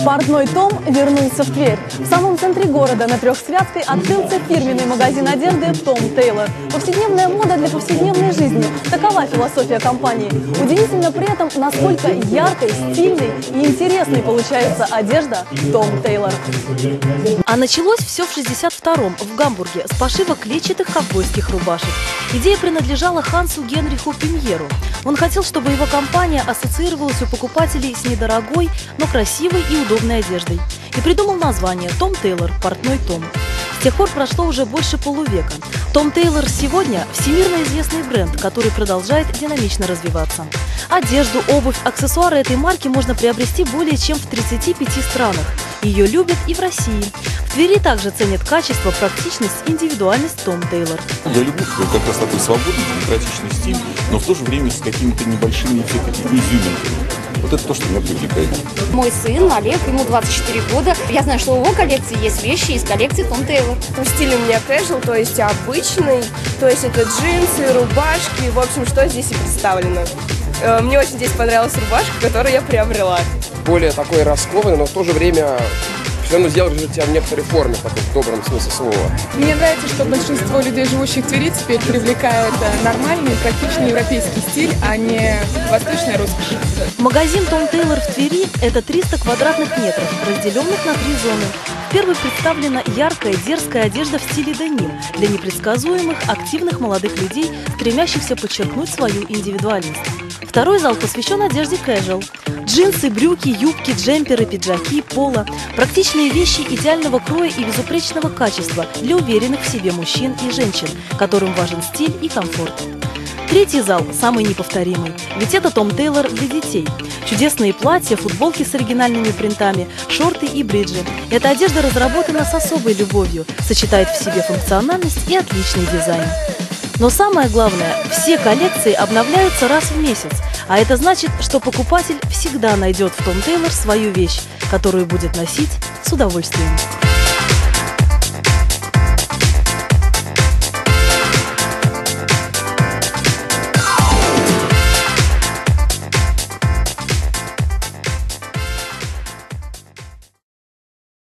Портной Том вернулся в Тверь. В самом центре города на Трехсвяткой открылся фирменный магазин одежды «Том Тейлор». Повседневная мода для повседневной жизни. Такова философия компании. Удивительно при этом, насколько яркой, стильной и интересной получается одежда «Том Тейлор». А началось все в 1962-м в Гамбурге с пошива клетчатых ковбойских рубашек. Идея принадлежала Хансу Генриху Пиньеру. Он хотел, чтобы его компания ассоциировалась у покупателей с недорогой, но красивой и удобной одеждой. И придумал название «Том Тейлор. Портной Том». С тех пор прошло уже больше полувека. Том Тейлор сегодня всемирно известный бренд, который продолжает динамично развиваться. Одежду, обувь, аксессуары этой марки можно приобрести более чем в 35 странах. Ее любят и в России. В Твери также ценят качество, практичность, индивидуальность Том Тейлор. Я люблю как раз такой свободный, демократичный стиль, но в то же время с какими-то небольшими изюминками. Вот это то, что меня привлекает. Мой сын Олег, ему 24 года. Я знаю, что у его коллекции есть вещи из коллекции Том Тейлор. Стиль у меня casual, то есть обычный, то есть это джинсы, рубашки, в общем, что здесь и представлено. Мне очень здесь понравилась рубашка, которую я приобрела. Более такой раскованный, но в то же время все равно сделать тебя в некоторой форме, в добром смысле слова. Мне нравится, что большинство людей, живущих в Твери, теперь привлекает нормальный, практичный европейский стиль, а не восточная роскошь. Магазин Том Тейлор в Твери – это 300 квадратных метров, разделенных на 3 зоны. В первой представлена яркая, дерзкая одежда в стиле деним для непредсказуемых, активных молодых людей, стремящихся подчеркнуть свою индивидуальность. Второй зал посвящен одежде casual. Джинсы, брюки, юбки, джемперы, пиджаки, поло. Практичные вещи идеального кроя и безупречного качества для уверенных в себе мужчин и женщин, которым важен стиль и комфорт. Третий зал самый неповторимый, ведь это Том Тейлор для детей. Чудесные платья, футболки с оригинальными принтами, шорты и бриджи. Эта одежда разработана с особой любовью, сочетает в себе функциональность и отличный дизайн. Но самое главное, все коллекции обновляются раз в месяц, а это значит, что покупатель всегда найдет в Том Тейлор свою вещь, которую будет носить с удовольствием.